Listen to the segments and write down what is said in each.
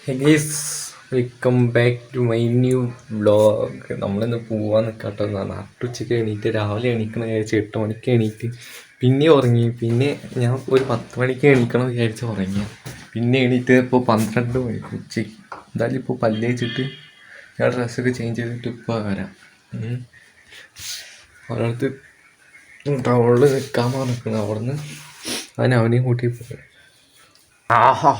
Guys, welcome back to my new vlog. നമ്മളിന്ന് പോവാൻ നിൽക്കാട്ടോ. നട്ടുച്ചയ്ക്ക് എണീറ്റ് രാവിലെ എണീക്കണം വിചാരിച്ച് 8 മണിക്ക് എണീറ്റ് പിന്നെ ഉറങ്ങി. പിന്നെ ഞാൻ ഒരു 10 മണിക്ക് എണീക്കണം വിചാരിച്ച് ഉറങ്ങിയ പിന്നെ എണീറ്റ് ഇപ്പോൾ 12 മണിക്ക് ഉച്ചയ്ക്ക്. എന്തായാലും ഇപ്പോൾ പല്ല് തേച്ചിട്ട് ഞാൻ ഡ്രസ്സൊക്കെ ചേഞ്ച് ചെയ്തിട്ട് ഇപ്പോൾ വരാം. ഒരിടത്ത് ടൗണിൽ നിൽക്കാൻ പറഞ്ഞിരിക്കണം. അവിടെ നിന്ന് അവനെയും കൂട്ടി പോയി. ആഹാ,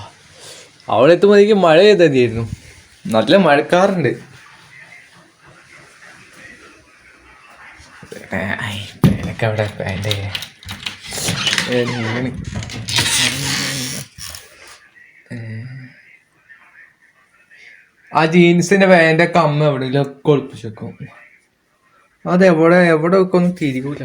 അവിടെ എത്തുമ്പോഴേക്കും മഴ ചെയ്തായിരുന്നു. നല്ല മഴക്കാറുണ്ട്. പേനൊക്കെ അവിടെ പാൻ്റെ ആ ജീൻസിന്റെ പാൻ്റൊക്കെ അമ്മ എവിടെയെങ്കിലൊക്കെ ഒളിപ്പിച്ച് വെക്കും. അതെവിടെ എവിടെ ഒക്കെ ഒന്നും തിരികൂല.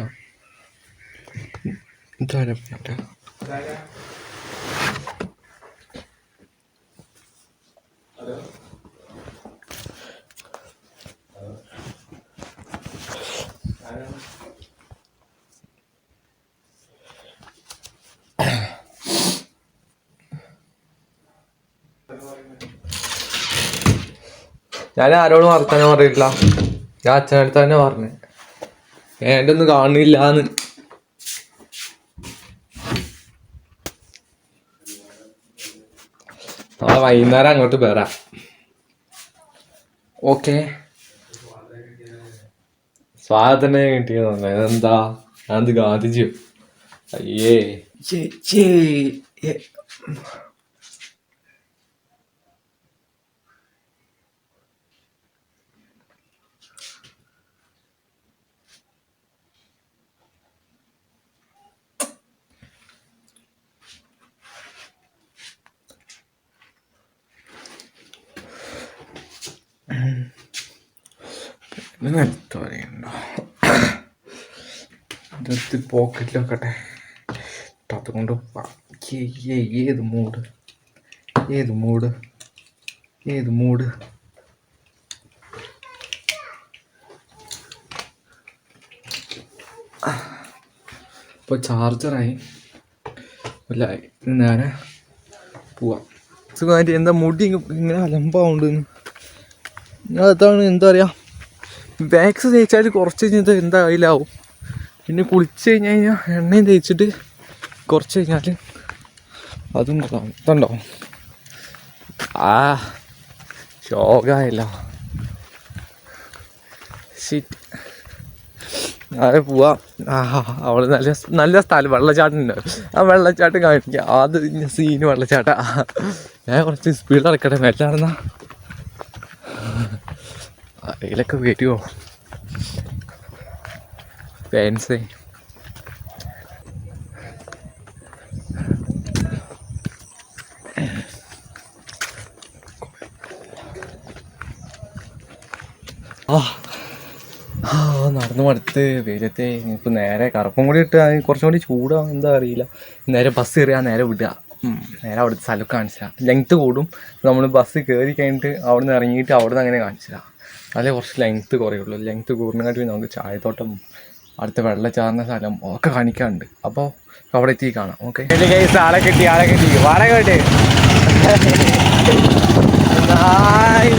ഞാൻ ആരോടും വർത്താനം പറയില്ല. ഞാൻ അച്ഛനടുത്ത് തന്നെ പറഞ്ഞു എൻ്റെ ഒന്നും കാണില്ലാന്ന്. നാളെ വൈകുന്നേരം അങ്ങോട്ട് വരാം. ഓക്കെ, സ്വാതന്ത്ര്യം കിട്ടിയതല്ല ഇതെന്താ? അത് ഗാന്ധിജിയോ? അയ്യേ ചേച്ചേ. പറയണ്ടോ, ഇതെടുത്ത് പോക്കറ്റിലൊക്കട്ടെ. അതുകൊണ്ട് ഏത് മൂഡ് ഏത് മൂഡ് ഏത് മൂഡ് ഇപ്പോൾ ചാർജറായി അല്ല. നേരെ പോവാം. സുഖമായിട്ട്. എന്താ മുടി ഇങ്ങനെ അലമ്പാവുണ്ടെന്ന് അതാണ്. എന്താ പറയുക, വാക്സ് തേച്ചാൽ കുറച്ച് കഴിഞ്ഞാൽ എന്താ അതിലാവും. പിന്നെ കുളിച്ച് കഴിഞ്ഞാൽ എണ്ണയും തേച്ചിട്ട് കുറച്ച് കഴിഞ്ഞാൽ അതും ഇതുണ്ടാവും. ആ ശോകമായല്ലോ. ഷിറ്റ്. നാളെ പോവാം. അവിടെ നല്ല നല്ല സ്ഥലം, വെള്ളച്ചാട്ടം ഉണ്ട്. ആ വെള്ളച്ചാട്ടം കാണിക്കാം. അത് സീന് വെള്ളച്ചാട്ടം. ഞാൻ കുറച്ച് സ്പീഡ് നടക്കട്ടെ. മെല്ലെ നടന്നാ അതിലൊക്കെ വരുമോ ഫാൻസേ? നടന്നു മടുത്ത് വെയിലത്തെ. ഇനിയിപ്പോൾ നേരെ കറുപ്പും കൂടി ഇട്ട് കുറച്ചും കൂടി ചൂടാവും. എന്താ അറിയില്ല. നേരെ ബസ് കയറിയാൽ നേരെ വിടുക. നേരെ അവിടുത്തെ സ്ഥലമൊക്കെ കാണിച്ചാൽ ലെങ്ത്ത് കൂടും. നമ്മൾ ബസ് കയറി കഴിഞ്ഞിട്ട് അവിടെ നിന്ന് ഇറങ്ങിയിട്ട് അവിടെ നിന്ന് അങ്ങനെ കാണിച്ചാൽ അതിൽ കുറച്ച് ലെങ്ത്ത് കുറയുള്ളൂ. ലെങ്ത്ത് കൂടുന്നതിനായിട്ട് നമുക്ക് ചായത്തോട്ടം, അടുത്ത വെള്ളച്ചാറിന സ്ഥലം ഒക്കെ കാണിക്കാറുണ്ട്. അപ്പോൾ അവിടെ എത്തി കാണാം. ഓക്കെ, ആളെ കിട്ടി വാടക കേട്ട്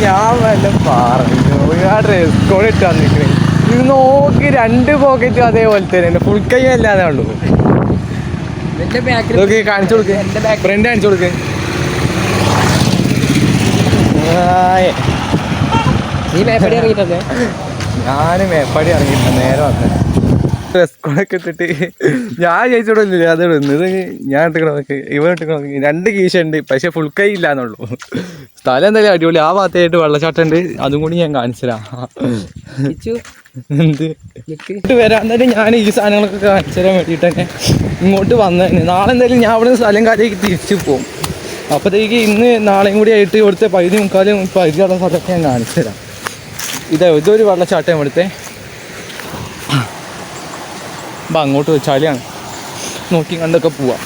ഞാൻ വല്ല പറഞ്ഞു. ഞാൻ ഡ്രസ് കോഡ് ഇട്ട് വന്നിരിക്കണേ. ഇത് നോക്കി 2 പോക്കറ്റും അതേപോലെ തന്നെ. ഫുൾ കൈ അല്ലാതെ ഉള്ളൂ. കാണിച്ചു കൊടുക്ക്, ഫ്രണ്ട് കാണിച്ചു കൊടുക്ക്. ഞാൻ മേപ്പാടി ഇറങ്ങിയിട്ട നേരെ വന്നത്. ഡ്രസ് കോഡൊക്കെ ഇട്ടിട്ട് ഞാൻ ചോദിച്ചോടില്ല. അത് ഇടുന്നത് ഞാൻ ഇട്ടിക്കണതൊക്കെ ഇവ ഇട്ടിക്കണ 2 കീശ ഉണ്ട്. പക്ഷെ ഫുൾ കൈ ഇല്ലാന്നുള്ളൂ. സ്ഥലം എന്തായാലും അടിപൊളി. ആ ഭാഗത്തായിട്ട് വെള്ളച്ചാട്ടം ഉണ്ട്. അതും കൂടി ഞാൻ കാണിച്ചുതരാം. എന്ത് ഇങ്ങോട്ട് വരാൻ തന്നെ ഞാൻ ഈ സാധനങ്ങളൊക്കെ കാണിച്ചു തരാൻ വേണ്ടിയിട്ട് തന്നെ ഇങ്ങോട്ട് വന്നതിന്. നാളെ എന്തായാലും ഞാൻ അവിടെ നിന്ന് സ്ഥലം കാര്യമൊക്കെ തിരിച്ചു പോകും. അപ്പോഴത്തേക്ക് ഇന്ന് നാളെയും കൂടി ആയിട്ട് ഇവിടുത്തെ 13 സ്ഥലമൊക്കെ ഞാൻ കാണിച്ചു തരാം. ഇതൊരു വെള്ളച്ചാട്ടം ഇവിടുത്തെ. അപ്പം അങ്ങോട്ട് ചളിയാണ്. നോക്കി കണ്ടൊക്കെ പോവാം.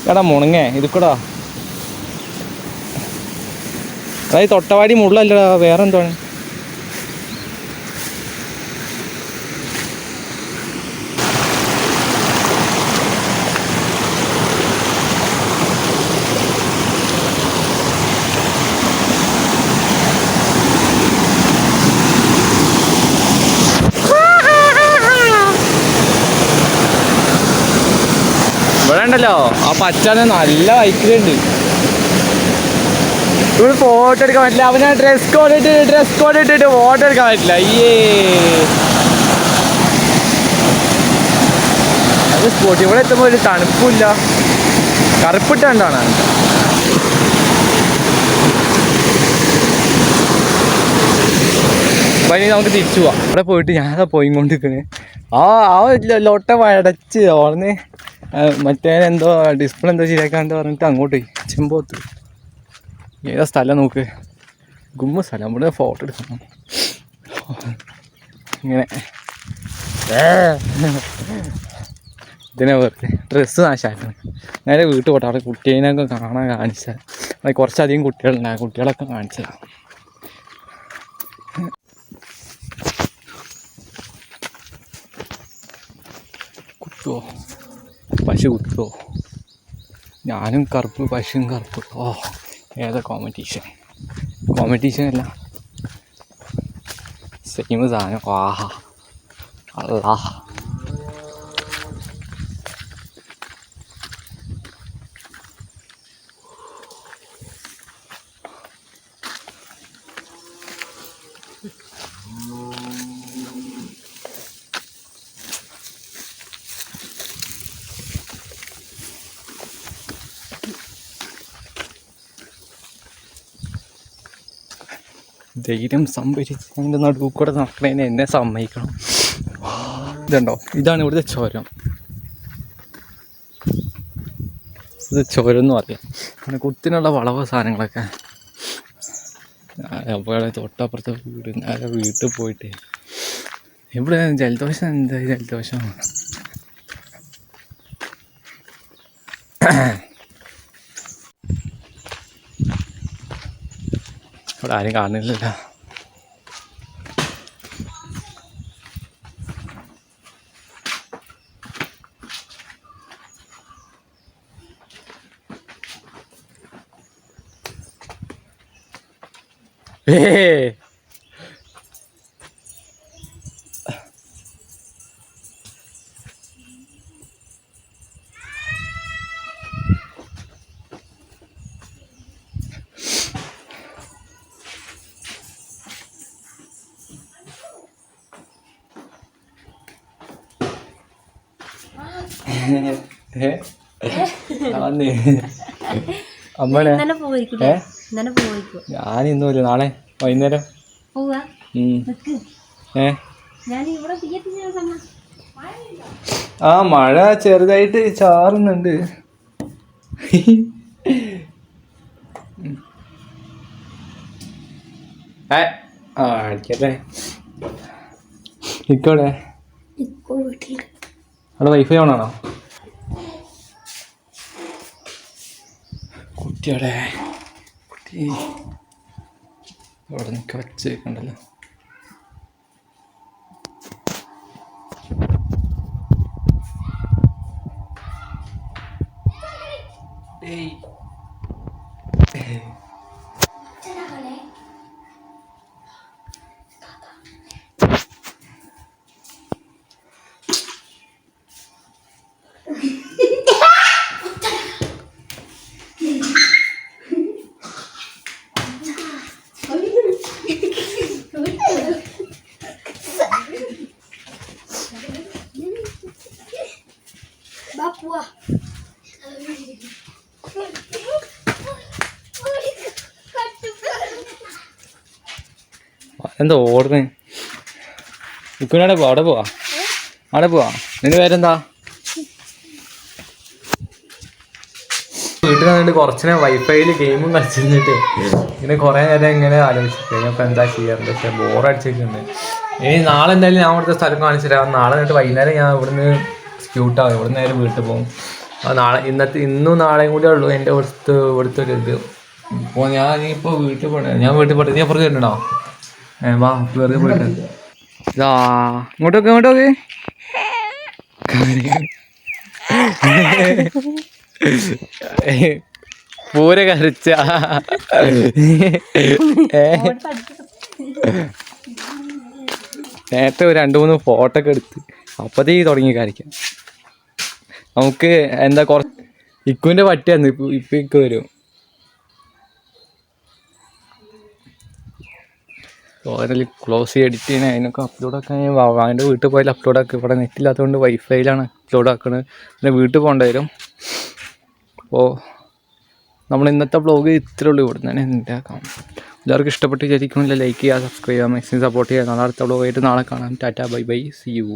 എടാ മുണങ്ങേ ഇത് കൂടാ. അതായത് തൊട്ടവാടി മുള്ളല്ലടാ, വേറെ എന്താണ്. ഉണ്ടല്ലോ ആ പച്ചാണ് നല്ല ബൈക്കിലുണ്ട്. ഇവിടെ ഫോട്ടോ എടുക്കാൻ പറ്റില്ല. അവന് ഡ്രസ് കോഡ് ഇട്ടിട്ട് ഫോട്ടോ എടുക്കാൻ പറ്റില്ല. അയ്യേ അത് സ്പോട്ട്. ഇവിടെ എത്തുമ്പോൾ ഒരു തണുപ്പില്ല, കറുപ്പിട്ടാണ്. വഴി നമുക്ക് തിരിച്ചു പോവാം. അവിടെ പോയിട്ട് ഞാനതാ പോയിക്കൊണ്ടിരിക്കണേ. ആ ലോട്ട വടച്ച് ഓർന്ന് മറ്റേ എന്തോ ഡിസ്പ്ലേ എന്തോ ശരിയാക്കാണ്ട് പറഞ്ഞിട്ട് അങ്ങോട്ട് പോയി. ചെമ്പോത്ത് ഏതാ സ്ഥലം നോക്ക്, ഗുമ്മ സ്ഥലം. ഇവിടെ ഫോട്ടോ എടുക്കണം ഇങ്ങനെ. ഇതിനെ വെറുതെ ഡ്രസ്സ് നാശാക്കണം. നേരെ വീട്ടിൽ പോട്ടെ. അവിടെ കുട്ടീനൊക്കെ കാണാൻ കാണിച്ചാൽ കുറച്ചധികം കുട്ടികളുണ്ടാകും. കുട്ടികളൊക്കെ കാണിച്ചതാണ്. കുത്തുവോ പശു കുത്തുവോ? ഞാനും കറുപ്പ് പശുവും കറുപ്പ്. ഓ ഏതാ കോമ്പറ്റീഷൻ അല്ല, സെയിം സാധനം. വാഹാ അല്ലാ. ധൈര്യം സംഭരിച്ച് അതിൻ്റെ നടുവ് കൂടെ നടക്കണേന് എന്നെ സമ്മതിക്കണം. ഇതുണ്ടോ, ഇതാണ് ഇവിടുത്തെ ചുരം. ഇത് ചുരം എന്ന് പറയാം. അങ്ങനെ കുത്തിനുള്ള വളവ് സാധനങ്ങളൊക്കെ. അപ്പോൾ തൊട്ടപ്പുറത്തെ വീട്, നേരെ വീട്ടിൽ പോയിട്ട് ഇവിടെ ജലദോഷം. എന്താ ജലദോഷം? ഇവിടെ ആരും കാണുന്നില്ലല്ലോ. അമ്മനെ ഞാനിന്നൂല്ല, നാളെ വൈകുന്നേരം. ആ മഴ ചെറുതായിട്ട് ചാറുന്നുണ്ട്. അടിക്കട്ടെ. ഇക്കോടെ അവിടെ വൈഫൈ ഓണാണോ? കുട്ടിയുടെ കുട്ടി അവിടെ നിൽക്കുക വെച്ചേക്കണ്ടല്ലോ. എന്താ ഓടുന്നേ? ഇക്കുനവിടെ പോവാ, അവിടെ പോവാ. നിന്റെ പേരെന്താ? വീട്ടിൽ വന്നിട്ട് കുറച്ചിനെ വൈഫൈയിൽ ഗെയിമും കളിച്ചിരുന്നിട്ട് ഇങ്ങനെ കുറേ നേരം ഇങ്ങനെ ആലോചിച്ചിട്ട് അപ്പോൾ എന്താ ചെയ്യാറുണ്ട്. പക്ഷേ ബോറടിച്ചിട്ടുണ്ട്. ഇനി നാളെ എന്തായാലും ഞാൻ ഇവിടുത്തെ സ്ഥലം കാണിച്ചു തരാം. നാളെ എന്നിട്ട് വൈകുന്നേരം ഞാൻ ഇവിടുന്ന് സ്ക്യൂട്ടാവും. ഇവിടുന്ന് നേരെ വീട്ടിൽ പോകും. നാളെ ഇന്നും നാളെയും കൂടെ ഉള്ളൂ എൻ്റെ ഇവിടുത്തെ ഒരു ഇത്. അപ്പോൾ ഞാനിപ്പോൾ വീട്ടിൽ പോകണേ. ഞാൻ വീട്ടിൽ പോട്ടെ. നീ അപ്പുറത്ത് കണ്ടോ? വാ വെറുതെ പോയിട്ട് ഇതാ ഇങ്ങോട്ടൊക്കെ പൂര കരച്ച. നേരത്തെ ഒരു 2-3 ഫോട്ടോ ഒക്കെ എടുത്ത് അപ്പത്തേ തുടങ്ങി കരയ്ക്കാൻ. നമുക്ക് എന്താ കുറച്ച് ഇക്കുവിൻ്റെ പട്ടിയാന്ന് ഇപ്പം ഇക്ക് വരും. ഓരോ ക്ലോസ് എഡിറ്റ് ചെയ്യണേ അതിനൊക്കെ അപ്ലോഡാക്കാൻ അവൻ്റെ വീട്ടിൽ പോയാൽ അപ്ലോഡാക്കുക. ഇവിടെ നെറ്റില്ലാത്തതുകൊണ്ട് വൈഫൈയിലാണ് അപ്ലോഡ് ആക്കുന്നത്. പിന്നെ വീട്ടിൽ പോകേണ്ടി വരും. അപ്പോൾ നമ്മൾ ഇന്നത്തെ വ്ളോഗ് ഇത്രേ ഉള്ളൂ. ഇവിടെ തന്നെ ഉണ്ടാക്കാം. എല്ലാവർക്കും ഇഷ്ടപ്പെട്ട് വിചാരിക്കുന്നില്ല. ലൈക്ക് ചെയ്യുക, സബ്സ്ക്രൈബ് ചെയ്യുക, മാക്സിമം സപ്പോർട്ട് ചെയ്യുക. നാളെ അടുത്ത വ്ളോഗായിട്ട് നാളെ കാണാം. Tata bye bye, see U.